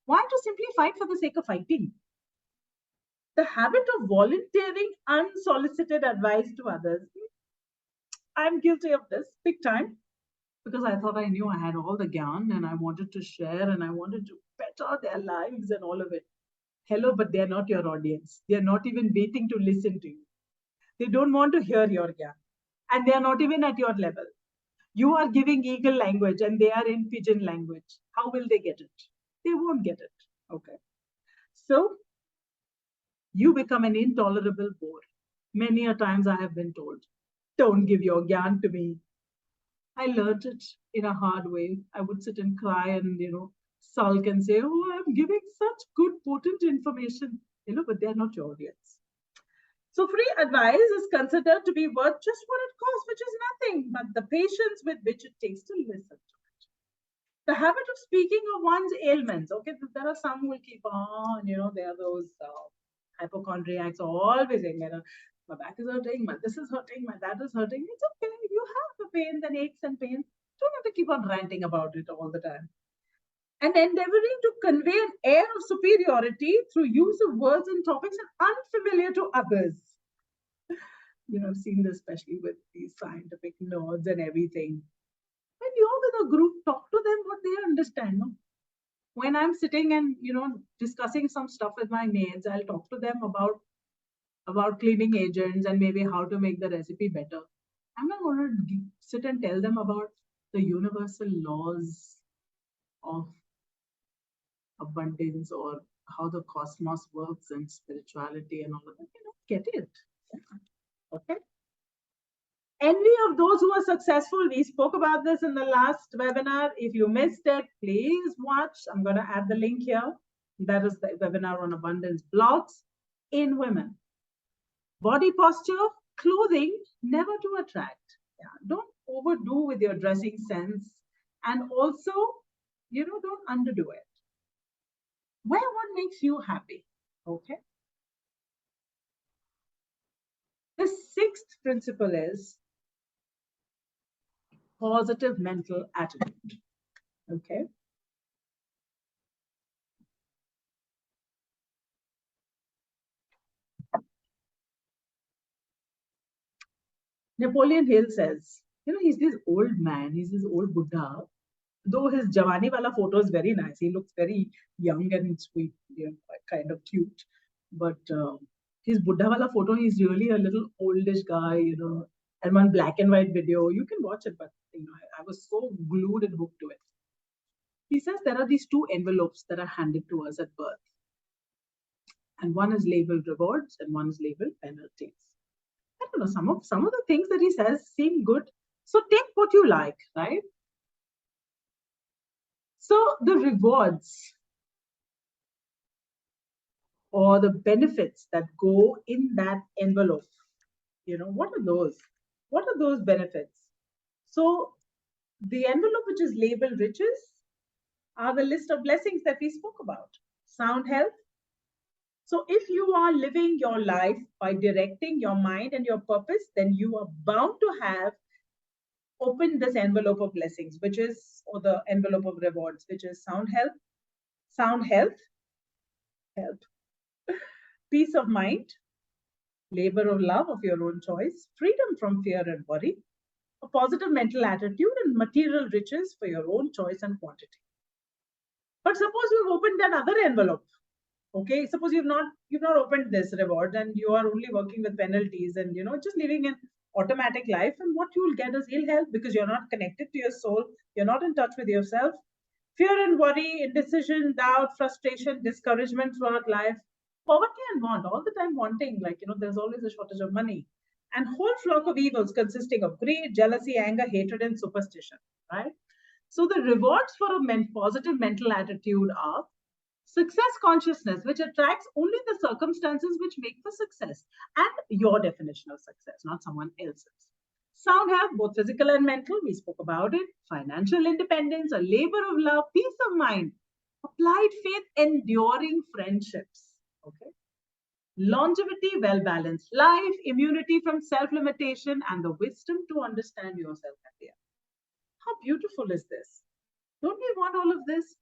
Why to simply fight for the sake of fighting? The habit of volunteering unsolicited advice to others. I'm guilty of this big time because I thought I knew I had all the gyan and I wanted to share and I wanted to better their lives and all of it. Hello, but they're not your audience. They're not even waiting to listen to you. They don't want to hear your gyan and they're not even at your level. You are giving eagle language and they are in pigeon language. How will they get it? They won't get it. Okay. So you become an intolerable bore. Many a times I have been told, don't give your gyan to me. I learned it in a hard way. I would sit and cry and, sulk and say, oh, I'm giving such good, potent information, but they're not your audience. So free advice is considered to be worth just what it costs, which is nothing but the patience with which it takes to listen to it. The habit of speaking of one's ailments. Okay, there are some who will keep on, there are those hypochondriacs always saying, my back is hurting, my this is hurting, my that is hurting. It's okay. You have the pains and aches and pains. Don't have to keep on ranting about it all the time. And endeavoring to convey an air of superiority through use of words and topics unfamiliar to others. I've seen this especially with these scientific nerds and everything. When you're with a group, talk to them what they understand. No? When I'm sitting and discussing some stuff with my mates, I'll talk to them about cleaning agents and maybe how to make the recipe better. I'm not going to sit and tell them about the universal laws of abundance or how the cosmos works and spirituality and all of that. Get it. Okay. Envy of those who are successful. We spoke about this in the last webinar. If you missed it, please watch. I'm going to add the link here. That is the webinar on abundance blocks in women. Body posture, clothing, never to attract. Yeah. Don't overdo with your dressing sense. And also, don't underdo it. Wear what makes you happy. Okay. The sixth principle is positive mental attitude. Okay. Napolean Hill says, he's this old man, he's this old Buddha, Though his Jawani wala photo is very nice. He looks very young and sweet, kind of cute. But his Buddha wala photo, he's really a little oldish guy. And one black and white video, you can watch it, but I was so glued and hooked to it. He says there are these two envelopes that are handed to us at birth, and one is labeled rewards and one is labeled penalties. I don't know, some of the things that he says seem good. So take what you like, right? So the rewards or the benefits that go in that envelope, what are those? What are those benefits? So the envelope which is labeled riches are the list of blessings that we spoke about. Sound health. So if you are living your life by directing your mind and your purpose, then you are bound to have opened this envelope of blessings, or the envelope of rewards, which is sound health, peace of mind, labor of love of your own choice, freedom from fear and worry, a positive mental attitude, and material riches for your own choice and quantity. But suppose you've opened that other envelope. Okay, suppose you've not opened this reward and you are only working with penalties and just living an automatic life, and what you will get is ill health because you're not connected to your soul, you're not in touch with yourself. Fear and worry, indecision, doubt, frustration, discouragement throughout life, poverty and want, all the time wanting, there's always a shortage of money, and whole flock of evils consisting of greed, jealousy, anger, hatred, and superstition, right? So the rewards for a positive mental attitude are success consciousness, which attracts only the circumstances which make for success and your definition of success, not someone else's. Sound health, both physical and mental, we spoke about it. Financial independence, a labor of love, peace of mind, applied faith, enduring friendships. Okay. Longevity, well balanced life, immunity from self limitation, and the wisdom to understand yourself at the end. How beautiful is this? Don't we want all of this?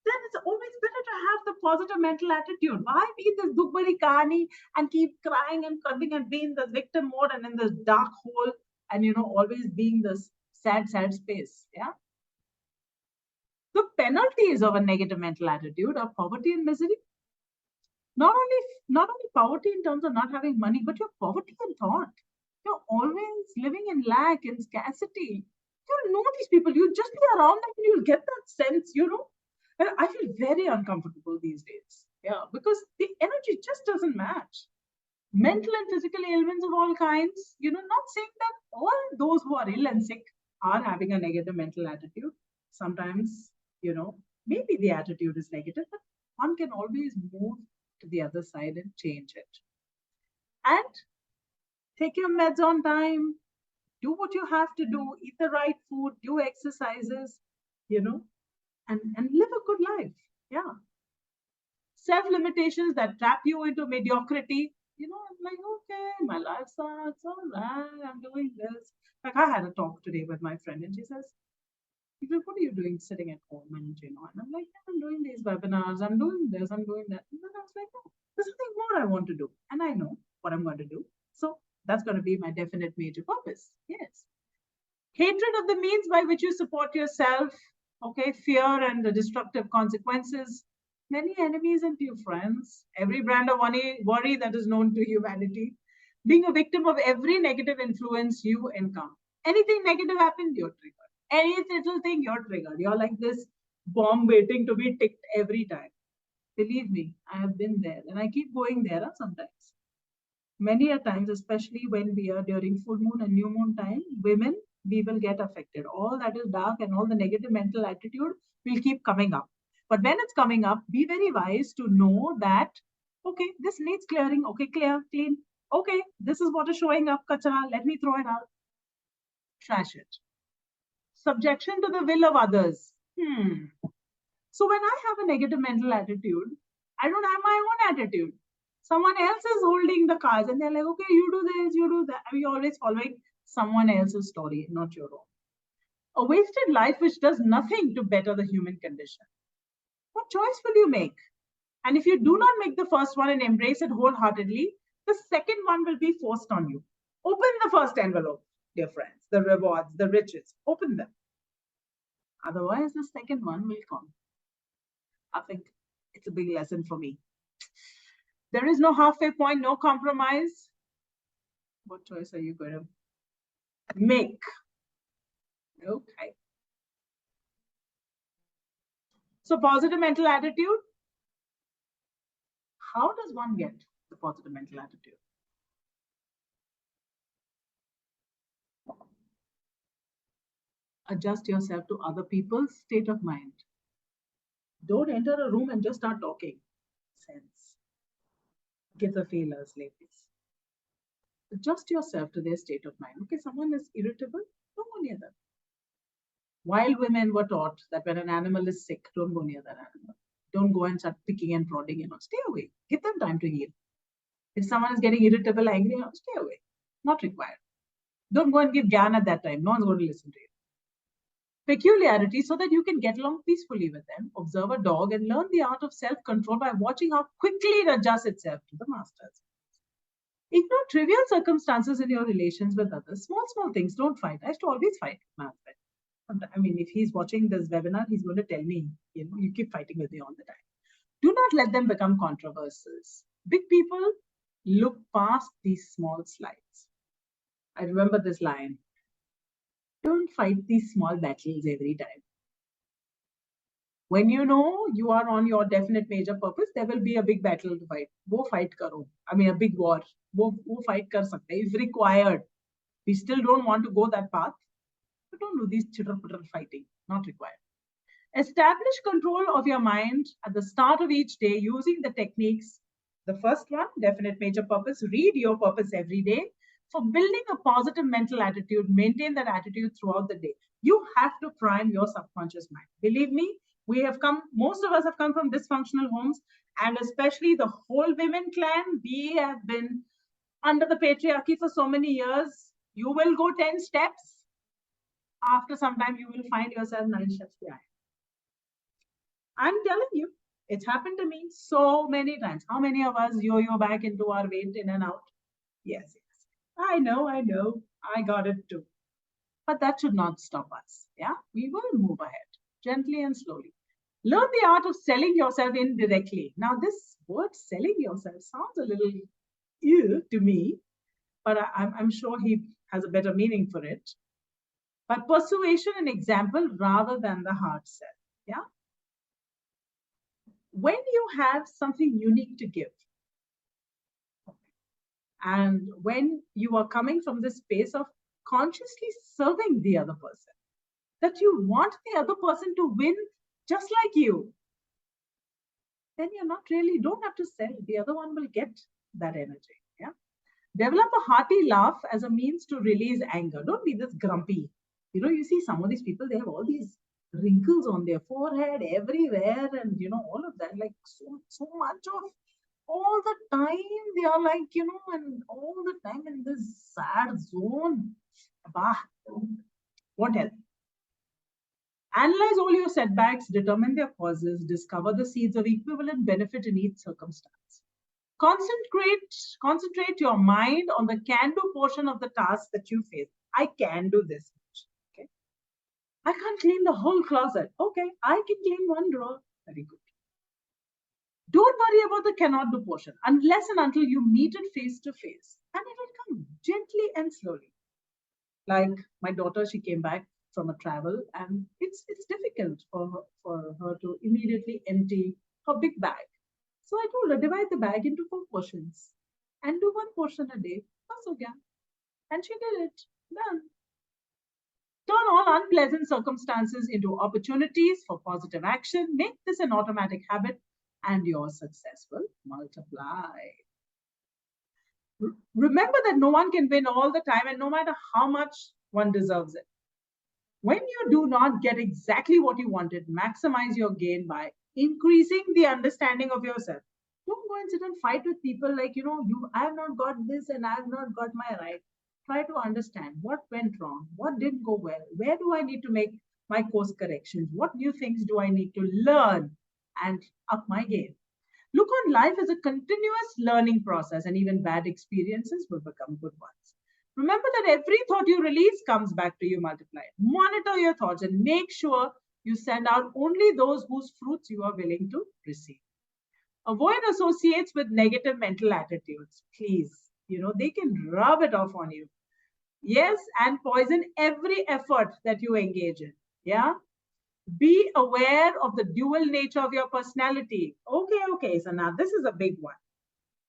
Then it's always better to have the positive mental attitude. Why be in this dukhbari kahani and keep crying and crying and be in the victim mode and in this dark hole and always being this sad space? Yeah. The penalties of a negative mental attitude are poverty and misery. Not only poverty in terms of not having money, but your poverty in thought. You're always living in lack and scarcity. You'll know these people. You just be around them and you'll get that sense. And I feel very uncomfortable these days. Yeah, because the energy just doesn't match. Mental and physical ailments of all kinds, not saying that all those who are ill and sick are having a negative mental attitude. Sometimes, maybe the attitude is negative, but one can always move to the other side and change it. And take your meds on time, do what you have to do, eat the right food, do exercises, and live a good life. Yeah. Self limitations that trap you into mediocrity. I'm like, okay, my life sucks. All right, I'm doing this. Like, I had a talk today with my friend, and she says, what are you doing sitting at home? And I'm like, yeah, I'm doing these webinars, I'm doing this, I'm doing that. And then I was like, oh, there's something more I want to do. And I know what I'm going to do. So that's going to be my definite major purpose. Yes. Hatred of the means by which you support yourself. Okay, fear and the destructive consequences. Many enemies and few friends. Every brand of worry that is known to humanity. Being a victim of every negative influence you encounter. Anything negative happened, you're triggered. Any little thing, you're triggered. You're like this bomb waiting to be ticked every time. Believe me, I have been there and I keep going there sometimes. Many a times, especially when we are during full moon and new moon time, women, we will get affected. All that is dark and all the negative mental attitude will keep coming up. But when it's coming up, be very wise to know that, okay, this needs clearing. Okay, clear, clean. Okay, this is what is showing up, kachara. Let me throw it out. Trash it. Subjection to the will of others. So when I have a negative mental attitude, I don't have my own attitude. Someone else is holding the cards and they're like, okay, you do this, you do that. You're always following someone else's story, not your own. A wasted life which does nothing to better the human condition. What choice will you make? And if you do not make the first one and embrace it wholeheartedly, the second one will be forced on you. Open the first envelope, dear friends, the rewards, the riches, open them. Otherwise, the second one will come. I think it's a big lesson for me. There is no halfway point, no compromise. What choice are you going to make? Okay. So, positive mental attitude. How does one get the positive mental attitude? Adjust yourself to other people's state of mind. Don't enter a room and just start talking. Sense. Give the feelers, ladies. Adjust yourself to their state of mind. Okay, someone is irritable, don't go near them. Wild women were taught that when an animal is sick, don't go near that animal. Don't go and start picking and prodding, stay away. Give them time to heal. If someone is getting irritable, angry, stay away. Not required. Don't go and give gyan at that time. No one's going to listen to you. Peculiarity so that you can get along peacefully with them. Observe a dog and learn the art of self-control by watching how quickly it adjusts itself to the masters. Ignore trivial circumstances in your relations with others. Small things. Don't fight. I used to always fight with my husband. I mean, if he's watching this webinar, he's going to tell me, you keep fighting with me all the time. Do not let them become controversies. Big people look past these small slides. I remember this line. Don't fight these small battles every time. When you know you are on your definite major purpose, there will be a big battle to fight. Wo fight karo. I mean, a big war. Wo fight kar sakte if required. We still don't want to go that path. But don't do these chitter-putter fighting. Not required. Establish control of your mind at the start of each day using the techniques. The first one, definite major purpose. Read your purpose every day. For building a positive mental attitude, maintain that attitude throughout the day. You have to prime your subconscious mind. Believe me, most of us have come from dysfunctional homes, and especially the whole women clan, we have been under the patriarchy for so many years. You will go 10 steps. After some time, you will find yourself 9 steps behind. I'm telling you, it's happened to me so many times. How many of us yo-yo back into our weight in and out? Yes. I know. I got it too. But that should not stop us. Yeah, we will move ahead gently and slowly. Learn the art of selling yourself indirectly. Now, this word selling yourself sounds a little ew to me, but I'm sure he has a better meaning for it. But persuasion and example rather than the hard sell. Yeah. When you have something unique to give, and when you are coming from the space of consciously serving the other person, that you want the other person to win just like you, then don't have to sell. The other one will get that energy. Yeah. Develop a hearty laugh as a means to release anger. Don't be this grumpy. You see some of these people, they have all these wrinkles on their forehead everywhere, and all of that, like so much of all the time they are like, and all the time in this sad zone. Bah, what else? Analyze all your setbacks, determine their causes, discover the seeds of equivalent benefit in each circumstance. Concentrate your mind on the can-do portion of the task that you face. I can do this much. Okay. I can't clean the whole closet. Okay, I can clean one drawer. Very good. Don't worry about the cannot do portion unless and until you meet it face to face. And it will come gently and slowly. Like my daughter, she came back from a travel, and it's difficult for her to immediately empty her big bag. So I told her, divide the bag into 4 portions and do 1 portion a day. And she did it. Done. Turn all unpleasant circumstances into opportunities for positive action. Make this an automatic habit, and your success will multiply. Remember that no one can win all the time, and no matter how much one deserves it. When you do not get exactly what you wanted, maximize your gain by increasing the understanding of yourself. Don't go and sit and fight with people like, I have not got this and I have not got my right. Try to understand what went wrong, what didn't go well, where do I need to make my course corrections, what new things do I need to learn and up my game. Look on life as a continuous learning process, and even bad experiences will become good ones. Remember that every thought you release comes back to you multiplied. Monitor your thoughts and make sure You send out only those whose fruits you are willing to receive. Avoid associates with negative mental attitudes, please. They can rub it off on you. Yes, and poison every effort that you engage in. Yeah. Be aware of the dual nature of your personality. Okay. So now this is a big one.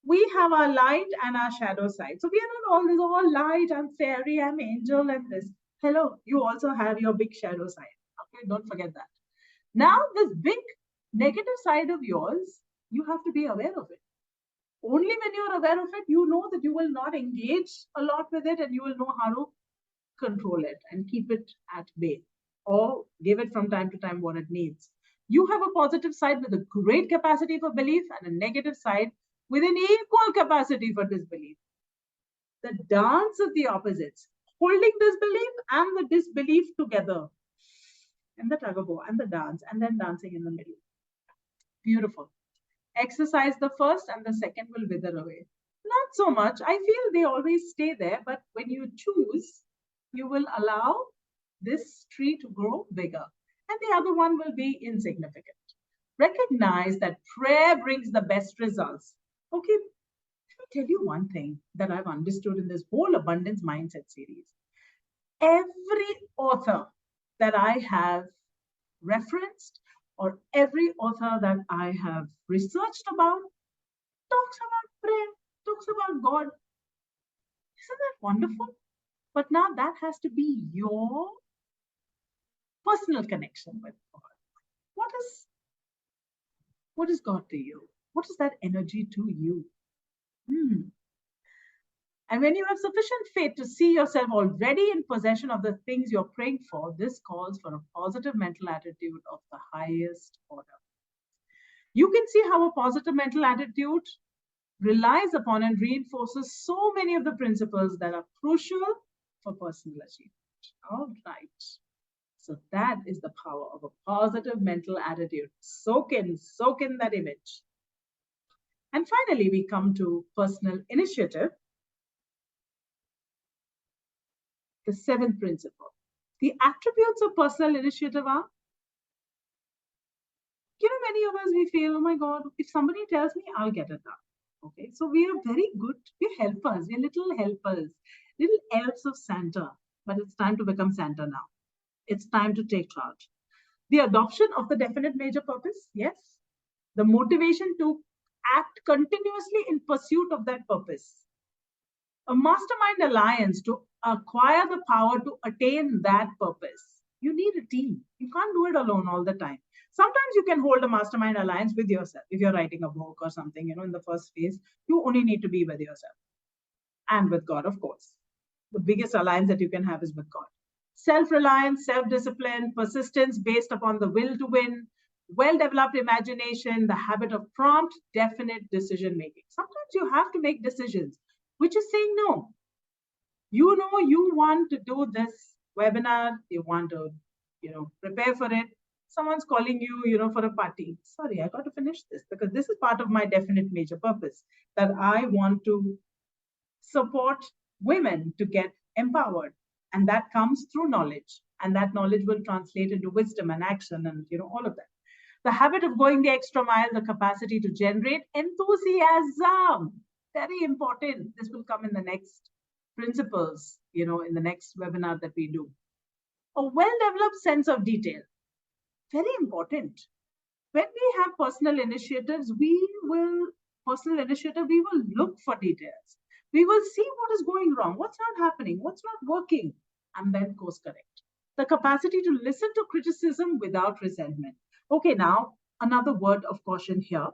We have our light and our shadow side. So we are not always all light, I'm fairy, I'm angel, and this. Hello, you also have your big shadow side. Okay, don't forget that. Now, this big negative side of yours, you have to be aware of it. Only when you're aware of it, you know that you will not engage a lot with it and you will know how to control it and keep it at bay or give it from time to time what it needs. You have a positive side with a great capacity for belief and a negative side with an equal capacity for disbelief. The dance of the opposites, holding disbelief and the disbelief together, and the tug of war and the dance, and then dancing in the middle. Beautiful. Exercise the first, and the second will wither away. Not so much. I feel they always stay there, but when you choose, you will allow this tree to grow bigger, and the other one will be insignificant. Recognize that prayer brings the best results. Okay, let me tell you one thing that I've understood in this whole abundance mindset series. Every author that I have referenced or every author that I have researched about talks about prayer, talks about God. Isn't that wonderful? But now that has to be your personal connection with God. What is God to you? What is that energy to you? And when you have sufficient faith to see yourself already in possession of the things you're praying for, this calls for a positive mental attitude of the highest order. You can see how a positive mental attitude relies upon and reinforces so many of the principles that are crucial for personal achievement. All right. So that is the power of a positive mental attitude. Soak in that image. And finally, we come to personal initiative. The seventh principle. The attributes of personal initiative are, many of us, we feel, oh my God, if somebody tells me, I'll get it done. Okay, so we are very good. We're helpers. We're little helpers, little elves of Santa. But it's time to become Santa now. It's time to take charge. The adoption of the definite major purpose, yes. The motivation to act continuously in pursuit of that purpose. A mastermind alliance to acquire the power to attain that purpose. You need a team. You can't do it alone all the time. Sometimes you can hold a mastermind alliance with yourself. If you're writing a book or something, in the first phase, you only need to be with yourself and with God, of course. The biggest alliance that you can have is with God. Self-reliance, self-discipline, persistence based upon the will to win, well-developed imagination, the habit of prompt, definite decision-making. Sometimes you have to make decisions, which is saying no. You want to do this webinar, you want to, prepare for it. Someone's calling you, for a party. Sorry, I got to finish this because this is part of my definite major purpose, that I want to support women to get empowered. And that comes through knowledge. And that knowledge will translate into wisdom and action and, all of that. The habit of going the extra mile, the capacity to generate enthusiasm. Very important. This will come in the next principles, in the next webinar that we do. A well-developed sense of detail. Very important. When we have personal initiatives, we will look for details. We will see what is going wrong, what's not happening, what's not working, and then course correct. The capacity to listen to criticism without resentment. Okay, now another word of caution here.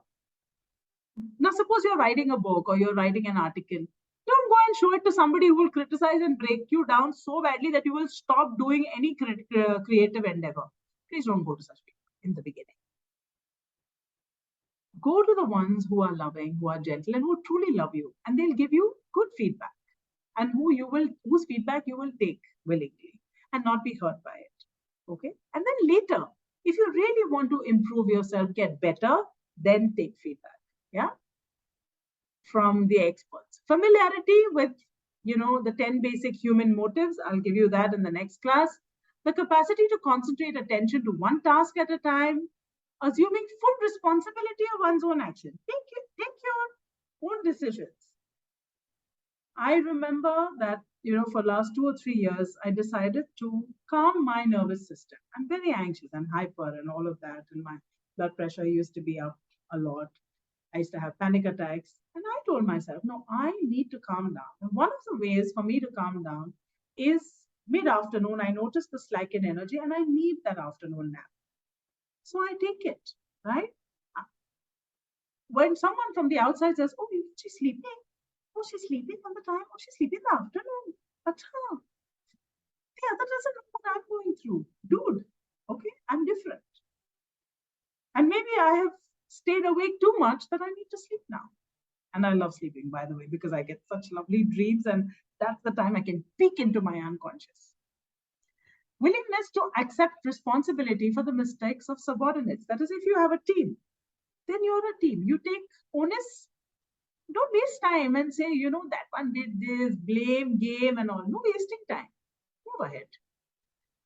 Now, suppose you're writing a book or you're writing an article. Don't go and show it to somebody who will criticize and break you down so badly that you will stop doing any creative endeavor. Please don't go to such people in the beginning. Go to the ones who are loving, who are gentle, and who truly love you, and they'll give you good feedback, and whose feedback you will take willingly and not be hurt by it. Okay, and then later, if you really want to improve yourself, get better, then take feedback. Yeah, from the experts. Familiarity with the 10 basic human motives. I'll give you that in the next class. the capacity to concentrate attention to one task at a time, assuming full responsibility of one's own action. Take your own decisions. I remember that, for last 2 or 3 years, I decided to calm my nervous system. I'm very anxious and hyper and all of that, and my blood pressure used to be up a lot. I used to have panic attacks. And I told myself, no, I need to calm down. And one of the ways for me to calm down is mid-afternoon. I notice the slack in energy and I need that afternoon nap. So I take it, right? When someone from the outside says, oh, she's sleeping. Oh, she's sleeping all the time. Oh, she's sleeping in the afternoon. But yeah, that doesn't know what I'm going through. Dude, okay, I'm different. And maybe I have stayed awake too much that I need to sleep now. And I love sleeping, by the way, because I get such lovely dreams, and that's the time I can peek into my unconscious. Willingness to accept responsibility for the mistakes of subordinates. That is, if you have a team, then you're a team. You take onus. Don't waste time and say, that one did this, blame game and all. No wasting time. Move ahead.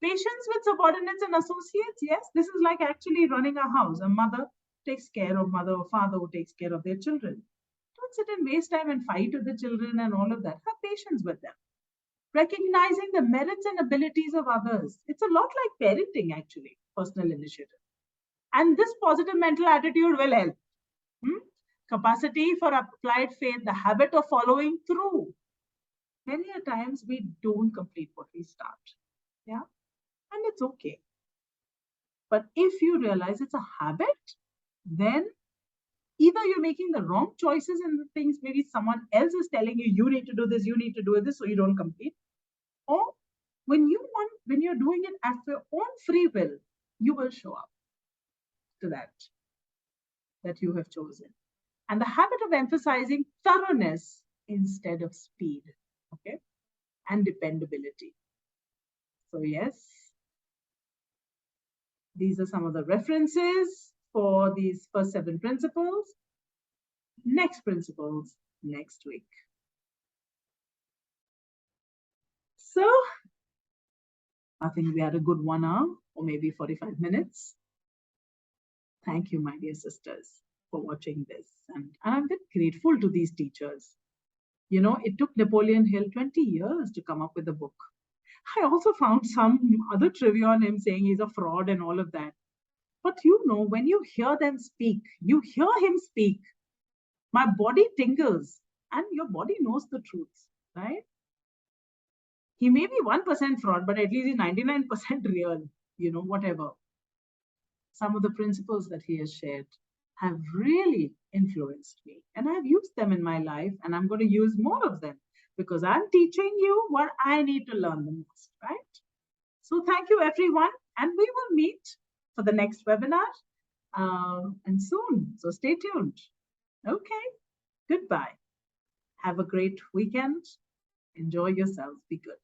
Patience with subordinates and associates. Yes, this is like actually running a house. A mother takes care of mother or father who takes care of their children. Don't sit and waste time and fight with the children and all of that. Have patience with them. Recognizing the merits and abilities of others. It's a lot like parenting, actually, personal initiative. And this positive mental attitude will help. Capacity for applied faith, the habit of following through. Many a times we don't complete what we start. Yeah. And it's okay. But if you realize it's a habit, then either you're making the wrong choices in the things, maybe someone else is telling you, you need to do this, so you don't complete. Or when you're doing it at your own free will, you will show up to that you have chosen. And the habit of emphasizing thoroughness instead of speed, okay, and dependability. So yes, these are some of the references for these first 7 principles. Next principles next week. So I think we had a good 1 hour or maybe 45 minutes. Thank you, my dear sisters, for watching this. And I'm very grateful to these teachers. It took Napolean Hill 20 years to come up with a book. I also found some other trivia on him saying he's a fraud and all of that. But when you hear them speak, you hear him speak, my body tingles and your body knows the truth, right? He may be 1% fraud, but at least he's 99% real, whatever. Some of the principles that he has shared have really influenced me, and I've used them in my life, and I'm going to use more of them because I'm teaching you what I need to learn the most, right? So thank you, everyone, and we will meet for the next webinar and soon. So stay tuned. Okay, goodbye. Have a great weekend. Enjoy yourselves. Be good.